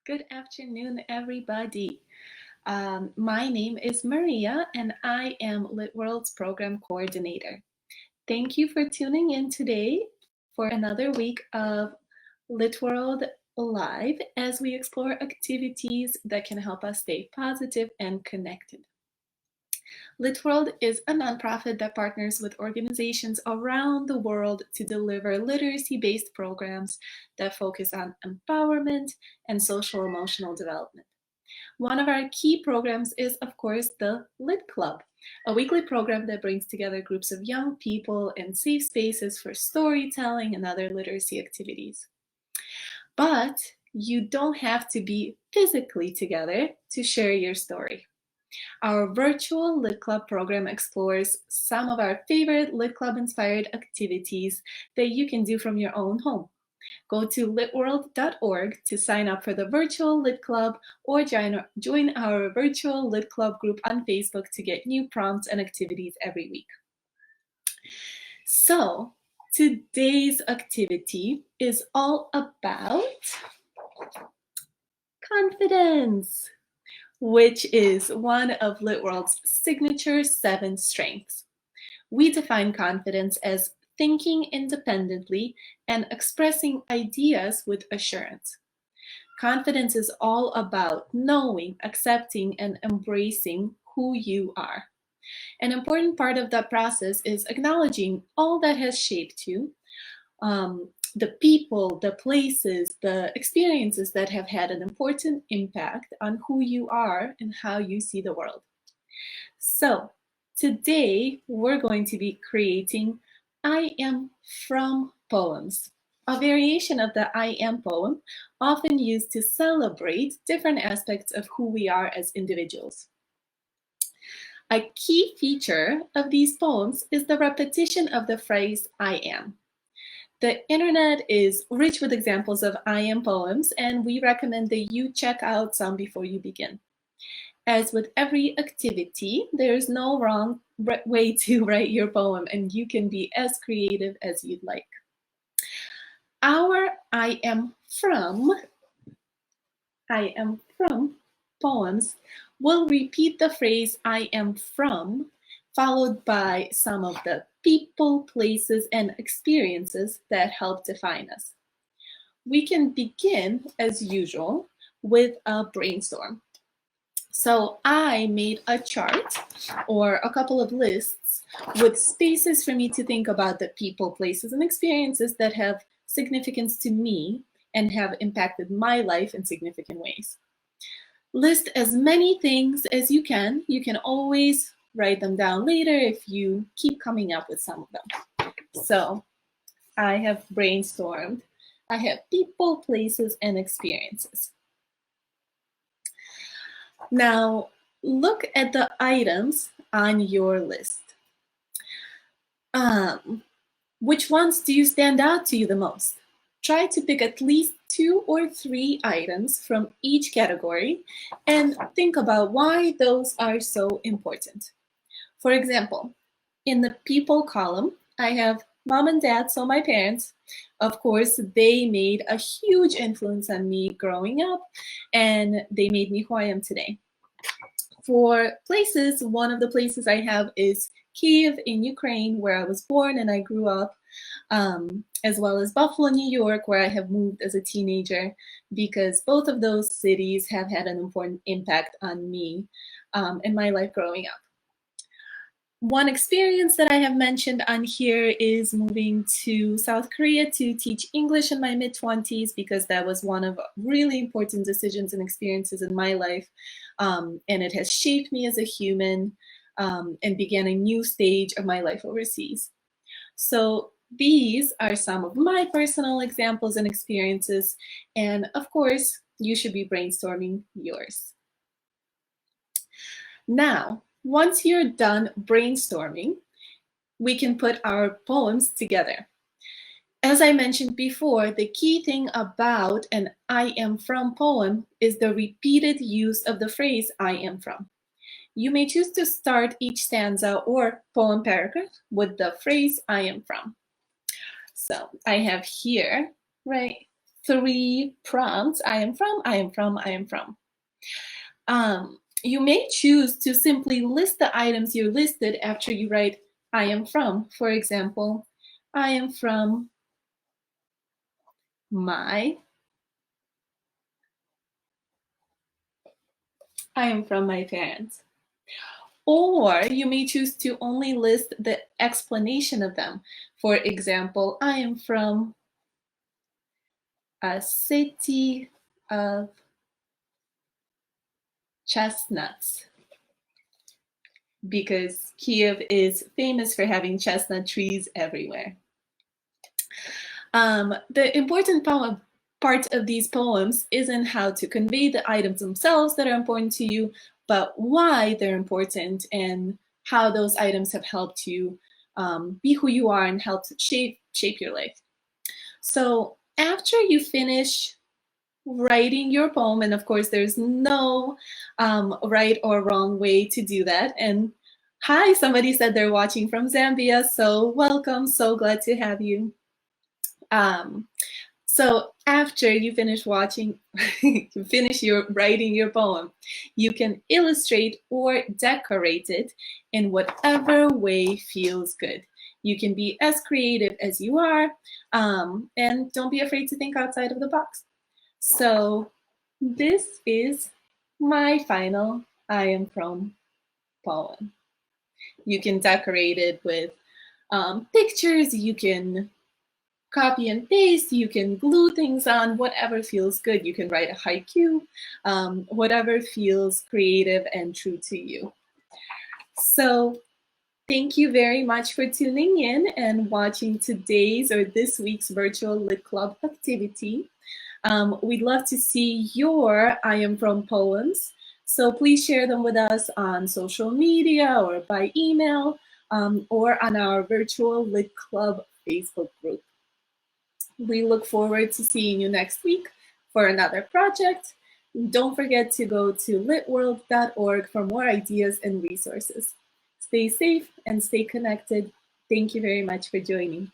Good afternoon, everybody. My name is Maria, and I am LitWorld's Program Coordinator. Thank you for tuning in today for another week of LitWorld Live as we explore activities that can help us stay positive and connected. LitWorld is a nonprofit that partners with organizations around the world to deliver literacy-based programs that focus on empowerment and social-emotional development. One of our key programs is, of course, the Lit Club, a weekly program that brings together groups of young people in safe spaces for storytelling and other literacy activities. But you don't have to be physically together to share your story. Our virtual Lit Club program explores some of our favorite Lit Club-inspired activities that you can do from your own home. Go to litworld.org to sign up for the virtual Lit Club or join our virtual Lit Club group on Facebook to get new prompts and activities every week. So today's activity is all about confidence, which is one of LitWorld's signature 7 strengths. We define confidence as thinking independently and expressing ideas with assurance. Confidence is all about knowing, accepting, and embracing who you are. An important part of that process is acknowledging all that has shaped you, the people, the places, the experiences that have had an important impact on who you are and how you see the world. So today we're going to be creating I am from poems, a variation of the I am poem, often used to celebrate different aspects of who we are as individuals. A key feature of these poems is the repetition of the phrase I am. The internet is rich with examples of I am poems, and we recommend that you check out some before you begin. As with every activity, there is no wrong way to write your poem, and you can be as creative as you'd like. Our I am from poems will repeat the phrase I am from, followed by some of the people, places, and experiences that help define us. We can begin, as usual, with a brainstorm. So I made a chart or a couple of lists with spaces for me to think about the people, places, and experiences that have significance to me and have impacted my life in significant ways. List as many things as you can. You can always write them down later if you keep coming up with some of them. So I have brainstormed. I have people, places, and experiences. Now, look at the items on your list. Which ones do you stand out to you the most? Try to pick at least 2 or 3 items from each category and think about why those are so important. For example, in the people column, I have mom and dad, so my parents. Of course, they made a huge influence on me growing up, and they made me who I am today. For places, one of the places I have is Kyiv in Ukraine, where I was born and I grew up, as well as Buffalo, New York, where I have moved as a teenager, because both of those cities have had an important impact on me in my life growing up. One experience that I have mentioned on here is moving to South Korea to teach English in my mid-20s, because that was one of really important decisions and experiences in my life. And it has shaped me as a human and began a new stage of my life overseas. So these are some of my personal examples and experiences. And of course, you should be brainstorming yours. Now, once you're done brainstorming, we can put our poems together. As I mentioned before, the key thing about an I am from poem is the repeated use of the phrase I am from. You may choose to start each stanza or poem paragraph with the phrase I am from. So I have here, right, 3 prompts: I am from, I am from, I am from. You may choose to simply list the items you listed after you write I am from. For example, I am from my parents. Or you may choose to only list the explanation of them. For example, I am from a city of chestnuts, because Kiev is famous for having chestnut trees everywhere. The important part of these poems isn't how to convey the items themselves that are important to you, but why they're important and how those items have helped you be who you are and helped shape your life. So after you finish writing your poem, and of course there's no right or wrong way to do that. And hi, somebody said they're watching from Zambia, so welcome, so glad to have you. So after you finish watching, you finish writing your poem, you can illustrate or decorate it in whatever way feels good. You can be as creative as you are, and don't be afraid to think outside of the box. So this is my final I am from poem. You can decorate it with pictures, you can copy and paste, you can glue things on, whatever feels good. You can write a haiku, whatever feels creative and true to you. So thank you very much for tuning in and watching today's or this week's Virtual Lit Club activity. We'd love to see your I am from poems. So please share them with us on social media or by email, or on our Virtual Lit Club Facebook group. We look forward to seeing you next week for another project. Don't forget to go to litworld.org for more ideas and resources. Stay safe and stay connected. Thank you very much for joining.